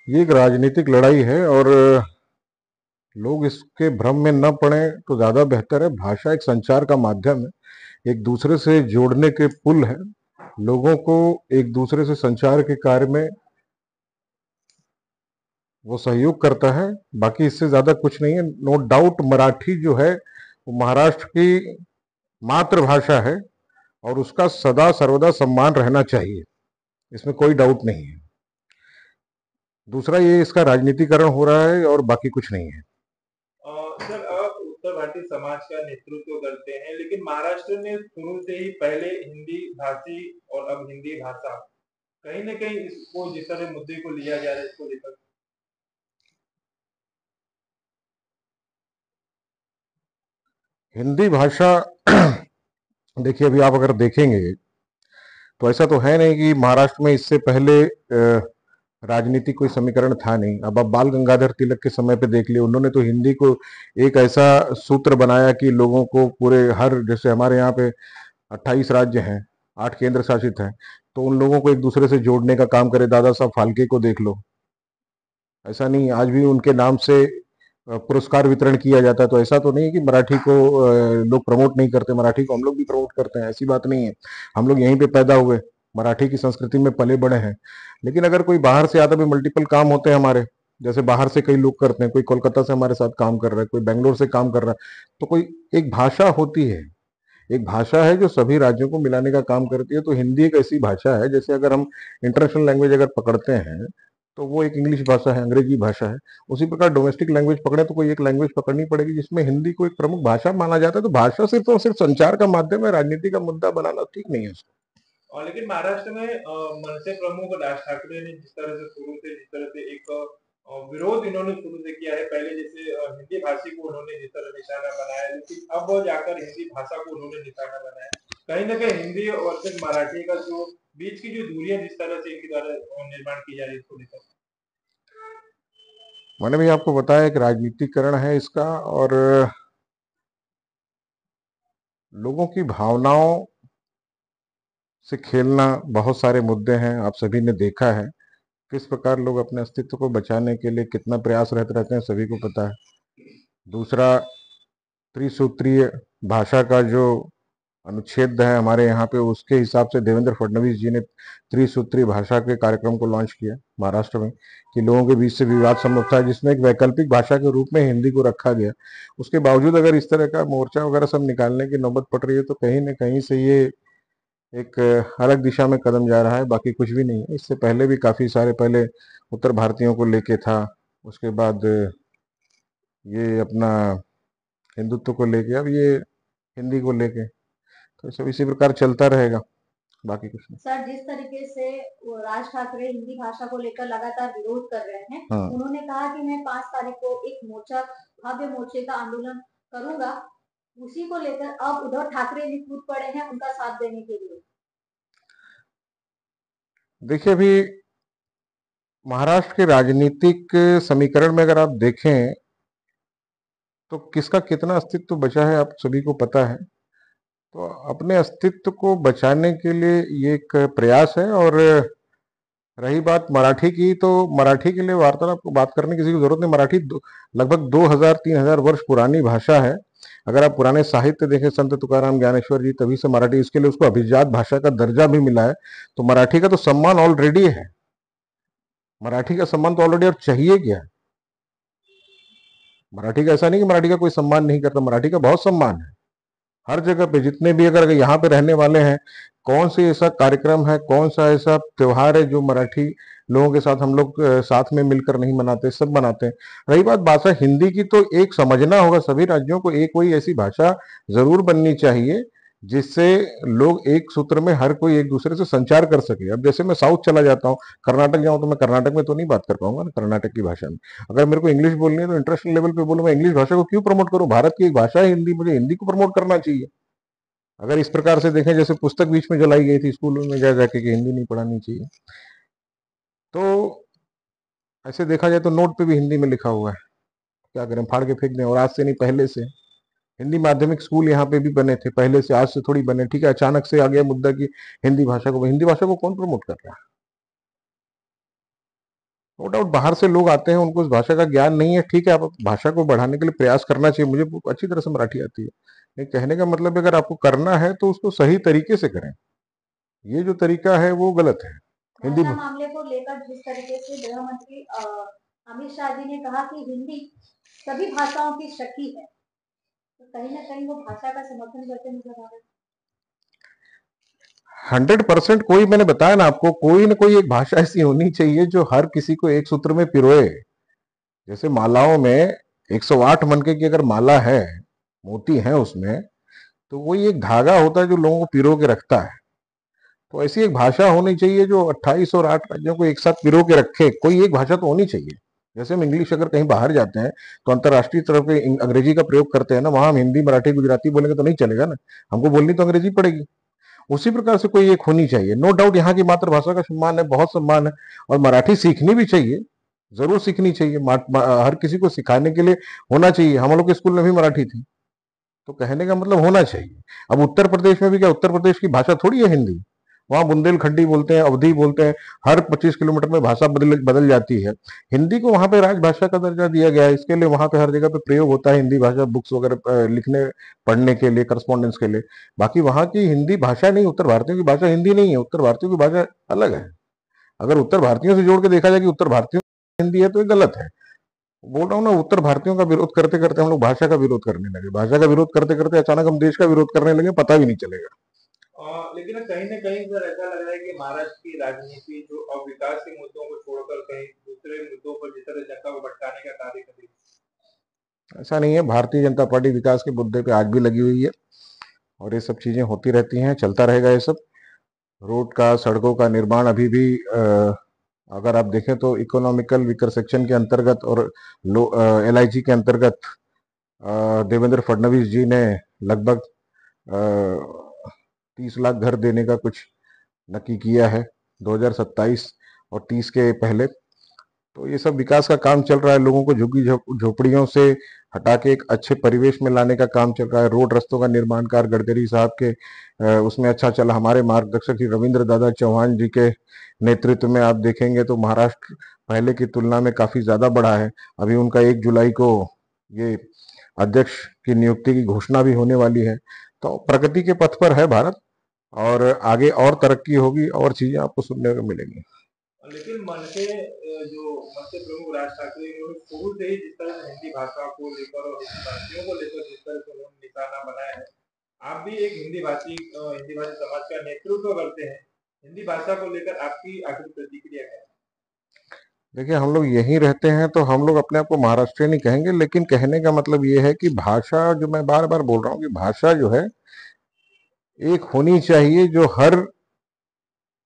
ये एक राजनीतिक लड़ाई है और लोग इसके भ्रम में न पड़े तो ज्यादा बेहतर है। भाषा एक संचार का माध्यम है, एक दूसरे से जोड़ने के पुल है। लोगों को एक दूसरे से संचार के कार्य में वो सहयोग करता है, बाकी इससे ज्यादा कुछ नहीं है। नो डाउट मराठी जो है वो महाराष्ट्र की मातृभाषा है और उसका सदा सर्वदा सम्मान रहना चाहिए, इसमें कोई डाउट नहीं है। दूसरा ये इसका राजनीतिकरण हो रहा है और बाकी कुछ नहीं है। सर, आप उत्तर भारतीय समाज का नेतृत्व करते हैं, लेकिन महाराष्ट्र में शुरू से ही पहले हिंदी भाषी और अब हिंदी भाषा कहीं न कहीं इसको जिस तरह मुद्दे को लिया जा रहा है इसको लेकर। हिंदी भाषा देखिए, अभी आप अगर देखेंगे तो ऐसा तो है नहीं कि महाराष्ट्र में इससे पहले राजनीतिक कोई समीकरण था नहीं। अब आप बाल गंगाधर तिलक के समय पे देख लिए, उन्होंने तो हिंदी को एक ऐसा सूत्र बनाया कि लोगों को पूरे हर, जैसे हमारे यहाँ पे 28 राज्य हैं, 8 केंद्र शासित हैं, तो उन लोगों को एक दूसरे से जोड़ने का काम करे। दादा साहब फाल्के को देख लो, ऐसा नहीं आज भी उनके नाम से पुरस्कार वितरण किया जाता है। तो ऐसा तो नहीं है कि मराठी को लोग प्रमोट नहीं करते, मराठी को हम लोग भी प्रमोट करते हैं, ऐसी बात नहीं है। हम लोग यहीं पे पैदा हुए, मराठी की संस्कृति में पले बड़े हैं। लेकिन अगर कोई बाहर से आता भी, मल्टीपल काम होते हैं हमारे, जैसे बाहर से कई लोग करते हैं, कोई कोलकाता से हमारे साथ काम कर रहा है, कोई बेंगलोर से काम कर रहा है, तो कोई एक भाषा होती है, एक भाषा है जो सभी राज्यों को मिलाने का काम करती है। तो हिंदी एक ऐसी भाषा है, जैसे अगर हम इंटरनेशनल लैंग्वेज अगर पकड़ते हैं तो वो एक इंग्लिश भाषा है, अंग्रेजी भाषा है। उसी प्रकार डोमेस्टिक लैंग्वेज पकड़े तो कोई एक लैंग्वेज पकड़नी पड़ेगी जिसमें हिंदी को एक प्रमुख भाषा माना जाता है। तो भाषा सिर्फ और सिर्फ संचार का माध्यम है, राजनीति का मुद्दा बनाना ठीक नहीं है उसको। और लेकिन महाराष्ट्र में मनसे प्रमुख राज ठाकरे ने जिस तरह से एक विरोध इन्होंने शुरू से किया है, पहले जैसे हिंदी भाषी को उन्होंने जिस तरह निशाना बनाया, लेकिन अब जाकर हिंदी भाषा को उन्होंने निशाना बनाया। कहीं ना कहीं हिंदी और फिर मराठी का जो बीच की जो दूरियां जिस तरह से इनके द्वारा निर्माण की जा रही है इसको लेकर। मैंने भी आपको बताया एक राजनीतिकरण है इसका, और लोगों की भावनाओं से खेलना, बहुत सारे मुद्दे हैं, आप सभी ने देखा है किस प्रकार लोग अपने अस्तित्व को बचाने के लिए कितना प्रयासरत रहते हैं, सभी को पता है। दूसरा, त्रिसूत्रीय भाषा का जो अनुच्छेद है हमारे यहाँ पे, उसके हिसाब से देवेंद्र फडणवीस जी ने त्रिसूत्रीय भाषा के कार्यक्रम को लॉन्च किया महाराष्ट्र में, कि लोगों के बीच से विवाद संभव था, जिसमें एक वैकल्पिक भाषा के रूप में हिंदी को रखा गया। उसके बावजूद अगर इस तरह का मोर्चा वगैरह सब निकालने की नौबत पड़ रही है, तो कहीं न कहीं से ये एक अलग दिशा में कदम जा रहा है, बाकी कुछ भी नहीं है। इससे पहले भी काफी सारे, पहले उत्तर भारतीयों को लेके था, उसके बाद ये अपना हिंदुत्व को लेके, अब ये हिंदी को लेके, तो सब इसी प्रकार चलता रहेगा, बाकी कुछ नहीं। सर, जिस तरीके से वो राज ठाकरे हिंदी भाषा को लेकर लगातार विरोध कर रहे हैं, हाँ, उन्होंने कहा कि मैं 5 तारीख को एक मोर्चा, भव्य मोर्चे का आंदोलन करूंगा। उसी को लेकर अब उद्धव ठाकरे भी कूद पड़े हैं उनका साथ देने के लिए। देखिए, अभी महाराष्ट्र के राजनीतिक समीकरण में अगर आप देखें तो किसका कितना अस्तित्व बचा है, आप सभी को पता है। तो अपने अस्तित्व को बचाने के लिए ये एक प्रयास है। और रही बात मराठी की, तो मराठी के लिए वार्तालाप को बात करने की किसी की जरूरत नहीं। मराठी लगभग 2000-3000 वर्ष पुरानी भाषा है। अगर आप पुराने साहित्य देखें, संत तुकाराम, ज्ञानेश्वर जी, तभी से मराठी, इसके लिए उसको अभिजात भाषा का दर्जा भी मिला है। तो मराठी का तो सम्मान ऑलरेडी है, मराठी का सम्मान तो ऑलरेडी, और चाहिए क्या। मराठी का ऐसा नहीं कि मराठी का कोई सम्मान नहीं करता, मराठी का बहुत सम्मान है हर जगह पे। जितने भी अगर यहाँ पे रहने वाले हैं, कौन सी ऐसा कार्यक्रम है, कौन सा ऐसा त्योहार है जो मराठी लोगों के साथ हम लोग साथ में मिलकर नहीं मनाते, सब मनाते हैं। रही बात भाषा हिंदी की, तो एक समझना होगा सभी राज्यों को, एक कोई ऐसी भाषा जरूर बननी चाहिए जिससे लोग एक सूत्र में हर कोई एक दूसरे से संचार कर सके। अब जैसे मैं साउथ चला जाता हूँ, कर्नाटक जाऊँ, तो मैं कर्नाटक में तो नहीं बात कर पाऊंगा ना कर्नाटक की भाषा में। अगर मेरे को इंग्लिश बोलनी है तो इंटरनेशनल लेवल पे बोलूँ, मैं इंग्लिश भाषा को क्यों प्रमोट करूँ? भारत की एक भाषा है हिंदी, मुझे हिंदी को प्रमोट करना चाहिए। अगर इस प्रकार से देखें, जैसे पुस्तक बीच में जलाई गई थी स्कूलों में जा जाके कि हिंदी नहीं पढ़ानी चाहिए, तो ऐसे देखा जाए तो नोट पे भी हिंदी में लिखा हुआ है, क्या करें, फाड़ के फेंक दें। और आज से नहीं, पहले से हिंदी माध्यमिक स्कूल यहाँ पे भी बने थे, पहले से, आज से थोड़ी बने। ठीक है, अचानक से आ गया मुद्दा कि हिंदी भाषा को कौन प्रमोट कर रहा है? नो डाउट बाहर से लोग आते हैं, उनको उस भाषा का ज्ञान नहीं है, ठीक है, आप भाषा को बढ़ाने के लिए प्रयास करना चाहिए। मुझे अच्छी तरह से मराठी आती है। ये कहने का मतलब है, अगर आपको करना है तो उसको सही तरीके से करें। ये जो तरीका है वो गलत है। हिंदी भाषा मामले को लेकर जिस तरीके से गृह मंत्री अमित शाह जी ने कहा कि हिंदी सभी भाषाओं की शक्ति है, तो कहीं ना कहीं वो भाषा का समर्थन करते नजर आ रहे 100% कोई, मैंने बताया ना आपको, कोई ना कोई एक भाषा ऐसी होनी चाहिए जो हर किसी को एक सूत्र में पिरोए। जैसे मालाओं में 108 मनके की अगर माला है, मोती है उसमें, तो वही एक धागा होता है जो लोगों को पिरो के रखता है। तो ऐसी एक भाषा होनी चाहिए जो 28 और 8 राज्यों को एक साथ पिरो के रखे। कोई एक भाषा तो होनी चाहिए। जैसे हम इंग्लिश अगर कहीं बाहर जाते हैं तो अंतर्राष्ट्रीय तरफ पे अंग्रेजी का प्रयोग करते हैं ना, वहां हम हिंदी मराठी गुजराती बोलेंगे तो नहीं चलेगा ना, हमको बोलनी तो अंग्रेजी पड़ेगी। उसी प्रकार से कोई एक होनी चाहिए। नो डाउट यहाँ की मातृभाषा का सम्मान है, बहुत सम्मान है, और मराठी सीखनी भी चाहिए, जरूर सीखनी चाहिए। हर किसी को सिखाने के लिए होना चाहिए। हम लोग के स्कूल में भी मराठी थी, तो कहने का मतलब होना चाहिए। अब उत्तर प्रदेश में भी क्या, उत्तर प्रदेश की भाषा थोड़ी है हिंदी, वहां बुंदेलखंडी बोलते हैं, अवधी बोलते हैं। हर 25 किलोमीटर में भाषा बदल बदल जाती है। हिंदी को वहां पे राजभाषा का दर्जा दिया गया है, इसके लिए वहां पे हर जगह पे प्रयोग होता है हिंदी भाषा, बुक्स वगैरह लिखने पढ़ने के लिए, करस्पॉन्डेंस के लिए। बाकी वहां की हिंदी भाषा नहीं, उत्तर भारतीयों की भाषा हिंदी नहीं है, उत्तर भारतीयों की भाषा अलग है। अगर उत्तर भारतीयों से जोड़ के देखा जाए कि उत्तर भारतीयों की हिंदी है, तो ये गलत है। बोल रहा हूँ ना, उत्तर भारतीयों का विरोध करते करते हम लोग भाषा का विरोध करने लगे, भाषा का विरोध करते करते अचानक हम देश का विरोध करने लगे, पता भी नहीं चलेगा। लेकिन कहीं न कहीं सर ऐसा लग रहा है कि महाराष्ट्र की राजनीति जो अब विकास के मुद्दों को छोड़कर कहीं दूसरे मुद्दों पर जिस तरह जनता को भटकाने का कार्य कर रही है। ऐसा नहीं है, भारतीय जनता पार्टी विकास के मुद्दे पे आज भी लगी हुई है, और ये सब चीजें होती रहती हैं, चलता रहेगा ये सब। रोड का, सड़कों का निर्माण अभी भी अगर आप देखें तो इकोनॉमिकल वीकर सेक्शन के अंतर्गत और LIG के अंतर्गत देवेंद्र फडणवीस जी ने लगभग 30 लाख घर देने का कुछ नक्की किया है 2027 और 30 के पहले। तो ये सब विकास का काम चल रहा है, लोगों को झुग्गी झोपड़ियों से हटा के एक अच्छे परिवेश में लाने का काम चल रहा है। रोड रस्तों का निर्माण कार्य गडकरी साहब के उसमें अच्छा चला। हमारे मार्गदर्शक श्री रविंद्र दादा चौहान जी के नेतृत्व में आप देखेंगे तो महाराष्ट्र पहले की तुलना में काफी ज्यादा बढ़ा है। अभी उनका 1 जुलाई को ये अध्यक्ष की नियुक्ति की घोषणा भी होने वाली है। तो प्रगति के पथ पर है भारत, और आगे और तरक्की होगी, और चीजें आपको सुनने को मिलेंगी। लेकिन मनसे प्रमुख राज ठाकरे इन्होंने शुरू से ही जिस तरह से हिंदी भाषा को लेकर और हिंदी भाषियों को लेकर जिस तरह से उन्होंने निशाना बनाया है, आप भी एक हिंदी भाषी समाज का नेतृत्व करते हैं। हिंदी भाषा को लेकर आपकी आखिरी प्रतिक्रिया क्या है? देखिए, हम लोग यहीं रहते हैं तो हम लोग अपने आप को महाराष्ट्रीय नहीं कहेंगे, लेकिन कहने का मतलब ये है कि भाषा, जो मैं बार बार बोल रहा हूँ कि भाषा जो है एक होनी चाहिए जो हर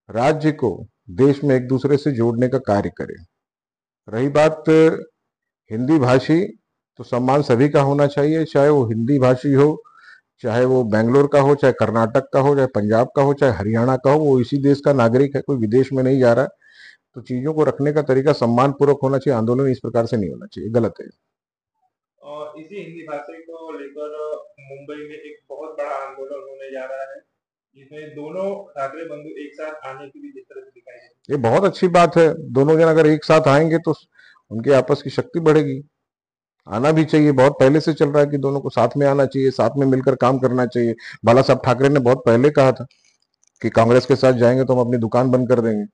राज्य को देश में एक दूसरे से जोड़ने का कार्य करे। रही बात हिंदी भाषी, तो सम्मान सभी का होना चाहिए, चाहे वो हिंदी भाषी हो, चाहे वो बेंगलोर का हो, चाहे कर्नाटक का हो, चाहे पंजाब का हो, चाहे हरियाणा का हो, वो इसी देश का नागरिक है, कोई विदेश में नहीं जा रहा है। तो चीजों को रखने का तरीका सम्मान पूर्वक होना चाहिए, आंदोलन इस प्रकार से नहीं होना चाहिए, गलत है। और इसी हिंदी भाषा को लेकर मुंबई में एक बहुत बड़ा आंदोलन होने जा रहा है, जिसमें दोनों ठाकरे बंधु एक साथ आने की भी जिस तरह से दिखाई दे ये बहुत अच्छी बात है। दोनों जन अगर एक साथ आएंगे तो उनके आपस की शक्ति बढ़ेगी। आना भी चाहिए, बहुत पहले से चल रहा है कि दोनों को साथ में आना चाहिए, साथ में मिलकर काम करना चाहिए। बाला साहब ठाकरे ने बहुत पहले कहा था कि कांग्रेस के साथ जाएंगे तो हम अपनी दुकान बंद कर देंगे,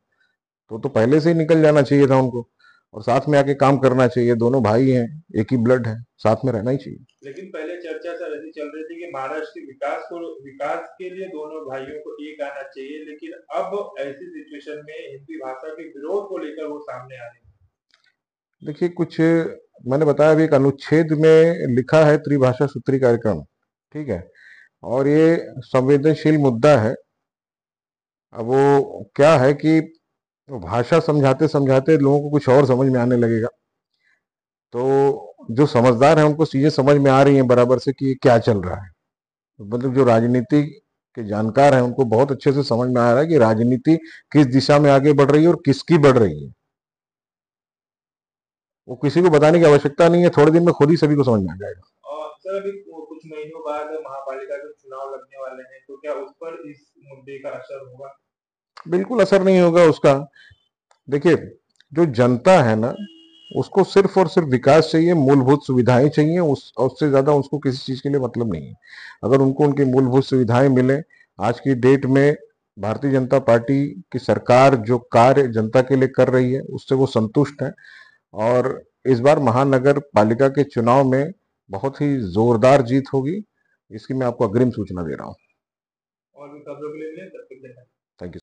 तो पहले से ही निकल जाना चाहिए था उनको, और साथ में आके काम करना चाहिए। दोनों भाई हैं, एक ही ब्लड है, साथ में रहना ही चाहिए। लेकिन पहले चर्चा सर ऐसी चल रही थी कि महाराष्ट्र के विकास के लिए दोनों भाइयों को एक आना चाहिए, लेकिन अब ऐसी सिचुएशन में हिंदी भाषा के विरोध को लेकर वो सामने आ रहे हैं। देखिए, कुछ मैंने बताया अभी, एक अनुच्छेद में लिखा है त्रिभाषा सूत्री कार्यक्रम, ठीक है, और ये संवेदनशील मुद्दा है। अब वो क्या है कि भाषा समझाते समझाते लोगों को कुछ और समझ में आने लगेगा। तो जो समझदार है उनको चीजें समझ में आ रही हैं बराबर से कि ये क्या चल रहा है। मतलब जो राजनीति के जानकार हैं उनको बहुत अच्छे से समझ में आ रहा है कि राजनीति किस दिशा में आगे बढ़ रही है और किसकी बढ़ रही है। वो किसी को बताने की आवश्यकता नहीं है, थोड़े दिन में खुद ही सभी को समझ में आ जाएगा। और सर अभी कुछ महीनों बाद महापालिका के चुनाव लगने वाले हैं, तो क्या उस पर इस मुद्दे का असर होगा? बिल्कुल असर नहीं होगा उसका। देखिए, जो जनता है ना, उसको सिर्फ और सिर्फ विकास चाहिए, मूलभूत सुविधाएं चाहिए, उससे ज्यादा उसको किसी चीज के लिए मतलब नहीं है। अगर उनको उनकी मूलभूत सुविधाएं मिले, आज की डेट में भारतीय जनता पार्टी की सरकार जो कार्य जनता के लिए कर रही है उससे वो संतुष्ट है। और इस बार महानगर पालिका के चुनाव में बहुत ही जोरदार जीत होगी, इसकी मैं आपको अग्रिम सूचना दे रहा हूँ। और भी खबरों के लिए तब तक